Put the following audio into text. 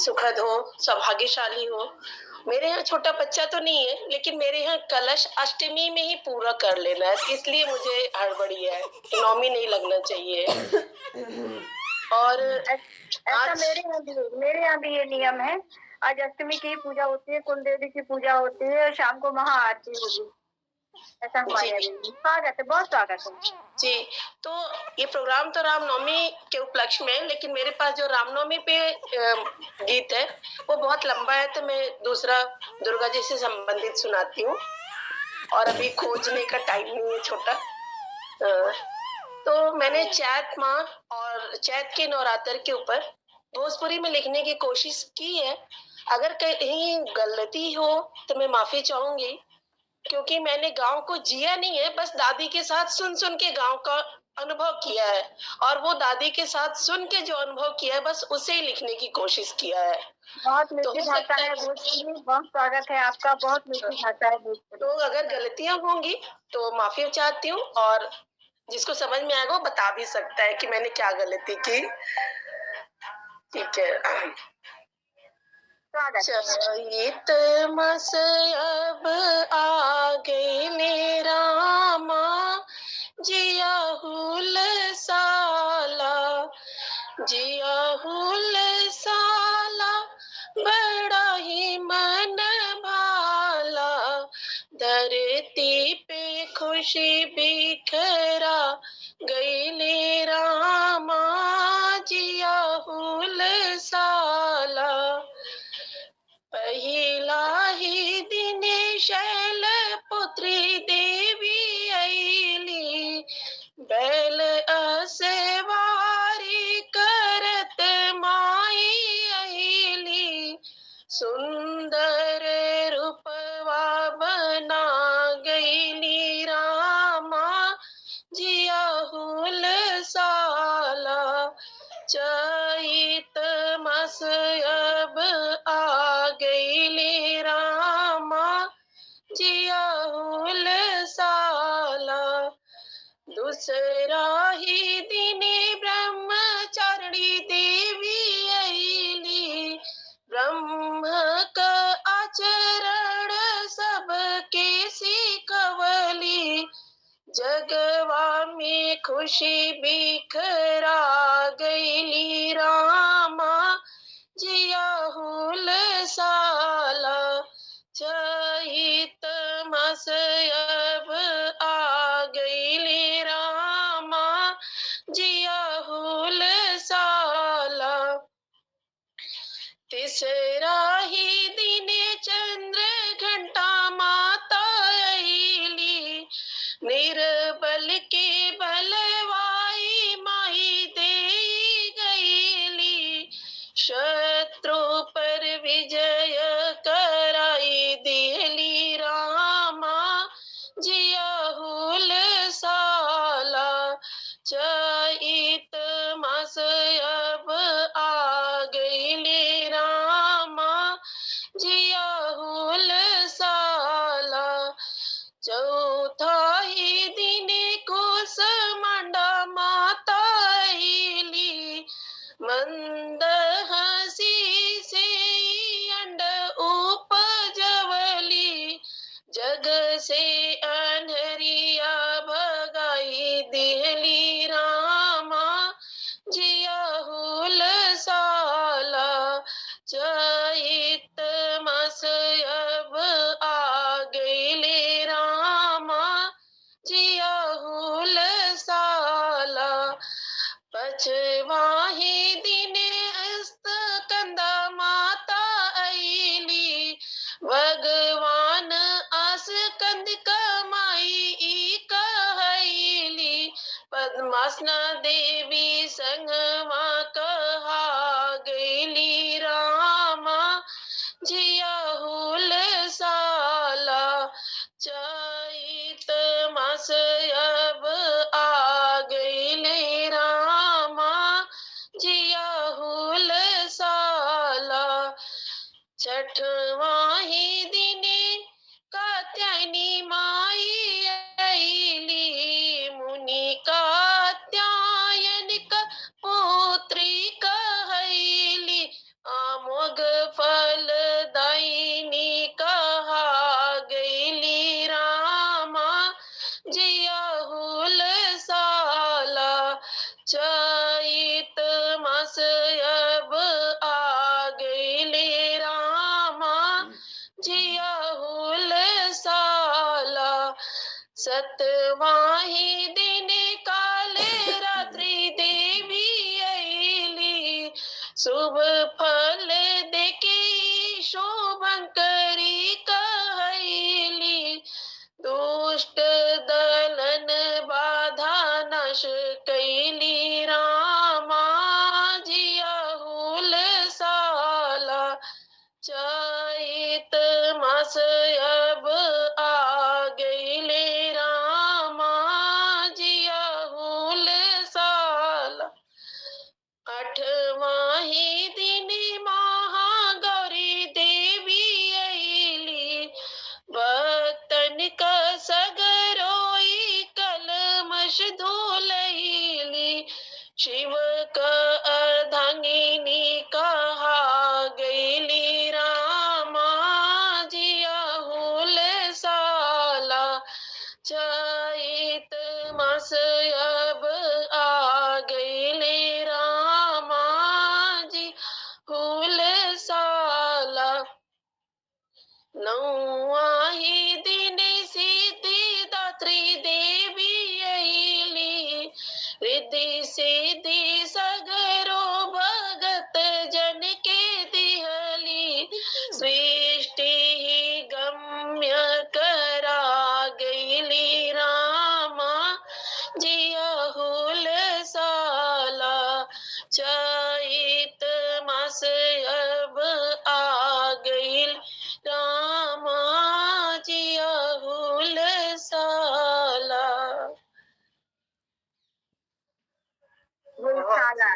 सुखद हो, सौभाग्यशाली हो। मेरे यहाँ छोटा बच्चा तो नहीं है, लेकिन मेरे यहाँ कलश अष्टमी में ही पूरा कर लेना है, इसलिए मुझे हड़बड़ी है कि नौमी नहीं लगना चाहिए। और ऐसा आज मेरे यहाँ भी ये नियम है। आज अष्टमी की पूजा होती है, कुल देवी की पूजा होती है, शाम को महाआरती होगी। ऐसा हमारे जी, यहाँ भी है। स्वागत है, बहुत स्वागत है। जी, तो ये प्रोग्राम तो रामनवमी के उपलक्ष्य में है, लेकिन मेरे पास जो रामनवमी पे गीत है, वो बहुत लंबा है, तो मैं दूसरा दुर्गा जी से संबंधित सुनाती हूँ। और अभी खोजने का टाइम नहीं है छोटा। तो मैंने चैत माह और चैत के नवरात्र के ऊपर भोजपुरी में लिखने की कोशिश की है। अगर कहीं गलती हो तो मैं माफी चाहूंगी, क्योंकि मैंने गाँव को जिया नहीं है, बस दादी के साथ सुन-सुन के गाँव का अनुभव किया है, और वो दादी के साथ सुन के जो अनुभव किया है, बस उसे ही लिखने की कोशिश किया है। बहुत तो मीठी हो भाषा सकता है है भोजपुरी, बहुत स्वागत है आपका, बहुत मीठी भाषा है भोजपुरी। तो अगर गलतियाँ होंगी तो माफी चाहती हूँ, और जिसको समझ में आएगा वो बता भी सकता है कि मैंने क्या गलती की। ठीक है। स्वागत है। चैत मास अब आ गइले रामा, जिया हुल साला, जिया हुल साला, बड़ा ही मन भाला, धरती पे खुशी बिखरा गइले रामा, जिया हुल साला। पहिला ही दिने शैलपुत्री देवी अइली, बैल असवारी करत माई अइली, सुंदर रूपवा बना गइली रामा, जिया हुल साला। चैत मास अब आ गइले रामा, जिया हुल साला। दूसरा ही दिने ब्रह्मचारिणी देवी अइली, ब्रह्म क आचरण सबके सिखवली, जगवा में खुशी बिखरा गइली रामा, जिया हुल साला। चैत मास अब आ गइले रामा, जिया हुल साला। तीसरा ही दिने चंद्र घंटा माता अइली, निर्बल के बलवाई माई देई गइली, शत्रु पर विजय कराई दिहली रामा, जिया हुल साला। चैत मास अब आ गइले रामा, जिया हुल साला। चौथा ही दिने कुसमांडा माता अइली, मंद हंसी से अंड उपजवली, जग से अनहरिया भगाई दिहली रामा, जिया हुल साला। चैत मास अब आ गइले रामा, जिया हुल साला। पचवा ही दिने अस्कंदा माता अइली, भगवान अस्कंद कमाई कहैली, पद्मासना देवी संगवा कहा गइली रामा, जिया हुल साला। चैत मास अब आ गइले रामा, जिया हुल साला। छठवा ही दिने कात्यायनी माई अइली, मुनि कात्यायन का पुत्री कहैली, आमोग सतवाही दिन काले रात्री देवी अली, शुभ फल देके शोभंकरी कहली, दुष्ट दलन बाधा नाश कैली, रामा जिया हुल साला, चैत मास अब आ गईले, रामा जिया हुल साला, आठवाही दिन महागौरी देवी अली, भक्तन का सगरोई कलमश धुलैली, शिव का अर्धांगिनी कहा गईली, रामा जिया हुल साला, चैत मास अब आ गईले, रामा जी हुल साला, नौवाही दिन सिद्धिदात्री देवी अली, रिद्धि सिद्धि सगरो भगत जन के दिहली, सृष्टि गम्य करा गईली, रामा जिया हुल साला, चैत मास अब आ गईल, रामा जिया हुल साला। वो साला